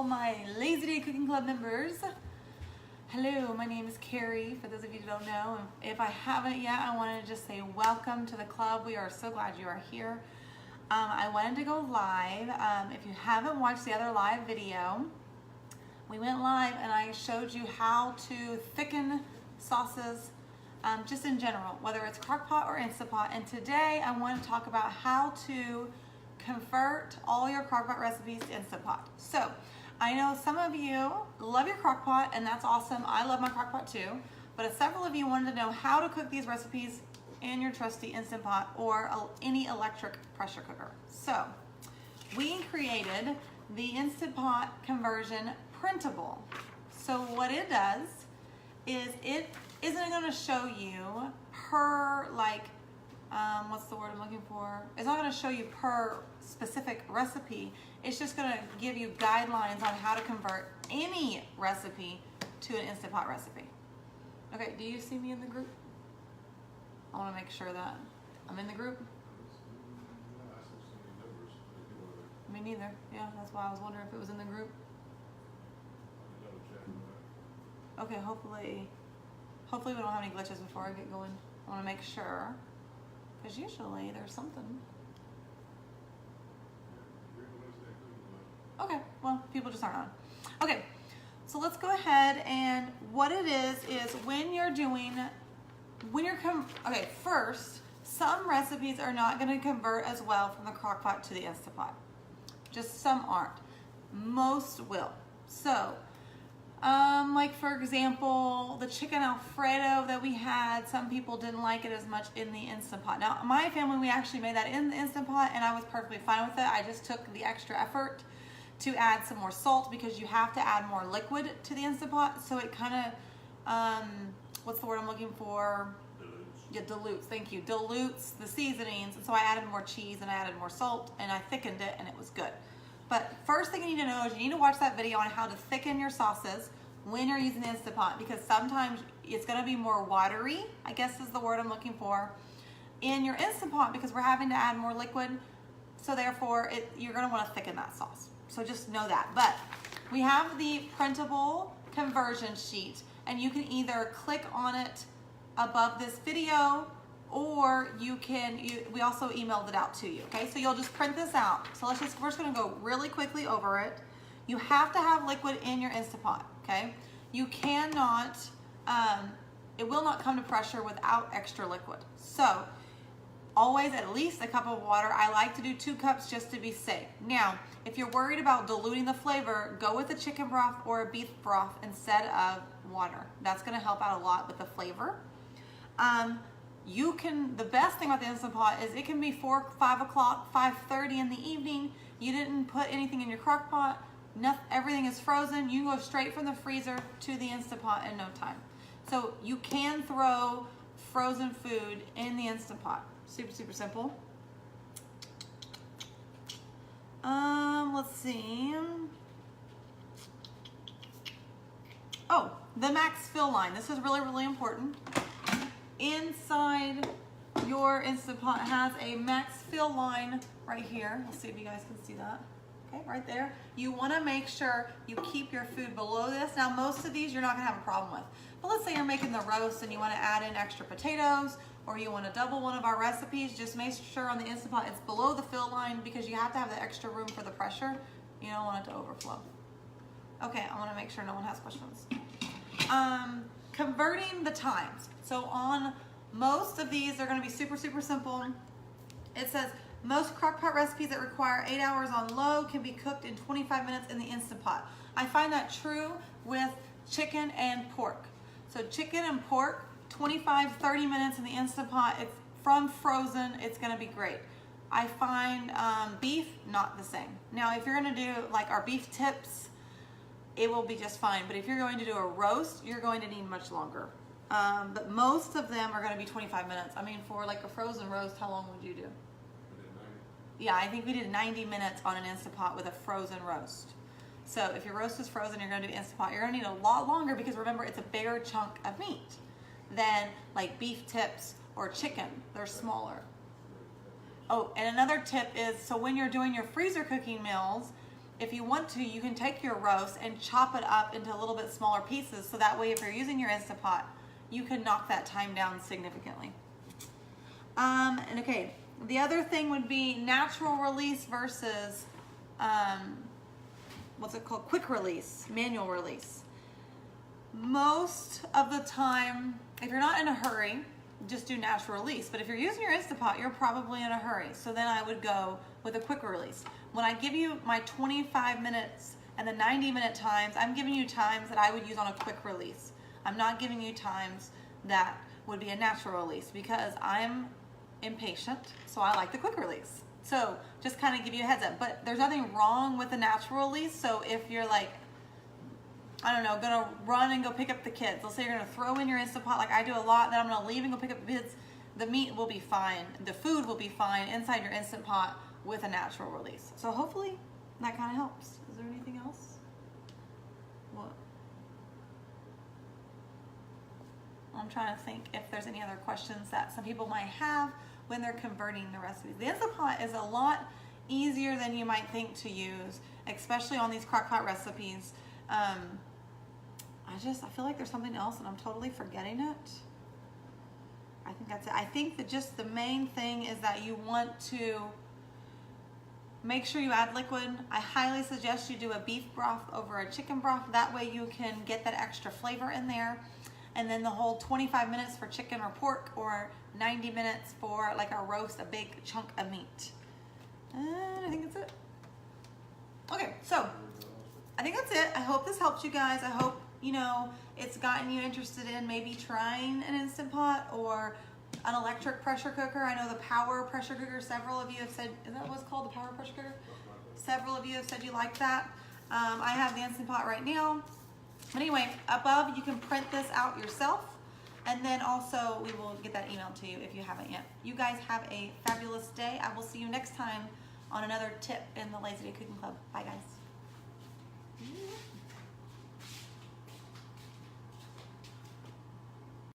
my Lazy Day Cooking Club members. Hello, my name is Carrie, for those of you who don't know. If I haven't yet, I want to just say welcome to the club. We are so glad you are here. I wanted to go live. If you haven't watched the other live video, we went live and I showed you how to thicken sauces just in general, whether it's crock-pot or Instant Pot. And today I want to talk about how to convert all your crock-pot recipes to Instant Pot. So I know some of you love your crock-pot, and that's awesome. I love my crock-pot too, but several of you wanted to know how to cook these recipes in your trusty Instant Pot or any electric pressure cooker. So we created the Instant Pot conversion printable. So what it does is it isn't going to show you per what's the word I'm looking for? It's not going to show you per specific recipe. It's just going to give you guidelines on how to convert any recipe to an Instant Pot recipe. Okay, do you see me in the group? I want to make sure that I'm in the group. Me neither. Yeah, that's why I was wondering if it was in the group. Okay, hopefully we don't have any glitches before I get going. I want to make sure, because usually there's something. Okay, well, people just aren't on. Okay, so let's go ahead, and what it is okay, first, some recipes are not going to convert as well from the crock pot to the Instant Pot. Just some aren't. Most will. So, like for example, the chicken Alfredo that we had, some people didn't like it as much in the Instant Pot. Now, my family, we actually made that in the Instant Pot, and I was perfectly fine with it. I just took the extra effort to add some more salt, because you have to add more liquid to the Instant Pot, so it kind of, what's the word I'm looking for? Yeah, dilutes, thank you. Dilutes the seasonings, and so I added more cheese and I added more salt, and I thickened it, and it was good. But first thing you need to know is you need to watch that video on how to thicken your sauces when you're using the Instant Pot, because sometimes it's going to be more watery, I guess is the word I'm looking for, in your Instant Pot, because we're having to add more liquid, so therefore you're going to want to thicken that sauce. So just know that. But we have the printable conversion sheet, and you can either click on it above this video, or we also emailed it out to you. Okay, so you'll just print this out. So we're just going to go really quickly over it. You have to have liquid in your Instant Pot. Okay, you cannot, it will not come to pressure without extra liquid. So always at least a cup of water. I like to do 2 cups just to be safe. Now, if you're worried about diluting the flavor, go with a chicken broth or a beef broth instead of water. That's going to help out a lot with the flavor. The best thing about the Instant Pot is it can be 4, 5 o'clock, 5:30 in the evening. You didn't put anything in your crock pot. Everything is frozen. You can go straight from the freezer to the Instant Pot in no time. So you can throw frozen food in the Instant Pot. Super, super simple. Let's see. Oh, the max fill line. This is really, really important. Inside your Instant Pot has a max fill line right here. Let's see if you guys can see that. Okay, right there. You want to make sure you keep your food below this. Now, most of these you're not going to have a problem with. But let's say you're making the roast and you want to add in extra potatoes, or you want to double one of our recipes. Just make sure on the Instant Pot it's below the fill line, because you have to have the extra room for the pressure. You don't want it to overflow. Okay, I want to make sure no one has questions. Converting the times. So on most of these, they're going to be super, super simple. It says most crock-pot recipes that require 8 hours on low can be cooked in 25 minutes in the Instant Pot. I find that true with chicken and pork. So chicken and pork, 25, 30 minutes in the Instant Pot. It's from frozen, it's going to be great. I find beef, not the same. Now, if you're going to do like our beef tips, it will be just fine. But if you're going to do a roast, you're going to need much longer. But most of them are going to be 25 minutes. I mean, for like a frozen roast, how long would you do? Yeah, I think we did 90 minutes on an Instant Pot with a frozen roast. So if your roast is frozen, you're going to do Instant Pot. You're going to need a lot longer, because remember, it's a bigger chunk of meat than like beef tips or chicken. They're smaller. Oh, and another tip is, so when you're doing your freezer cooking meals, if you want to, you can take your roast and chop it up into a little bit smaller pieces, so that way if you're using your Instant Pot, you can knock that time down significantly. And okay, the other thing would be natural release versus, what's it called? Quick release, manual release. Most of the time, if you're not in a hurry, just do natural release. But if you're using your Instant Pot, you're probably in a hurry. So then I would go with a quick release. When I give you my 25 minutes and the 90-minute times, I'm giving you times that I would use on a quick release. I'm not giving you times that would be a natural release because I'm impatient, so I like the quick release. So just kind of give you a heads up. But there's nothing wrong with the natural release. So if you're like, I don't know, gonna run and go pick up the kids. Let's say you're gonna throw in your Instant Pot like I do a lot, then I'm gonna leave and go pick up the kids. The meat will be fine. The food will be fine inside your Instant Pot with a natural release. So hopefully that kind of helps. Is there anything else? What? I'm trying to think if there's any other questions that some people might have when they're converting the recipes. The Instant Pot is a lot easier than you might think to use, especially on these crock-pot recipes. I feel like there's something else and I'm totally forgetting it. I think that's it. I think that just the main thing is that you want to make sure you add liquid. I highly suggest you do a beef broth over a chicken broth. That way you can get that extra flavor in there. And then the whole 25 minutes for chicken or pork, or 90 minutes for like a roast, a big chunk of meat. And I think that's it. Okay, so I think that's it. I hope this helped you guys. I hope, you know, it's gotten you interested in maybe trying an Instant Pot or an electric pressure cooker. I know the Power pressure cooker, several of you have said, is that what's called, the Power pressure cooker? Several of you have said you like that. I have the Instant Pot right now. But anyway, above you can print this out yourself, and then also we will get that emailed to you if you haven't yet. You guys have a fabulous day. I will see you next time on another tip in the Lazy Day Cooking Club. Bye guys.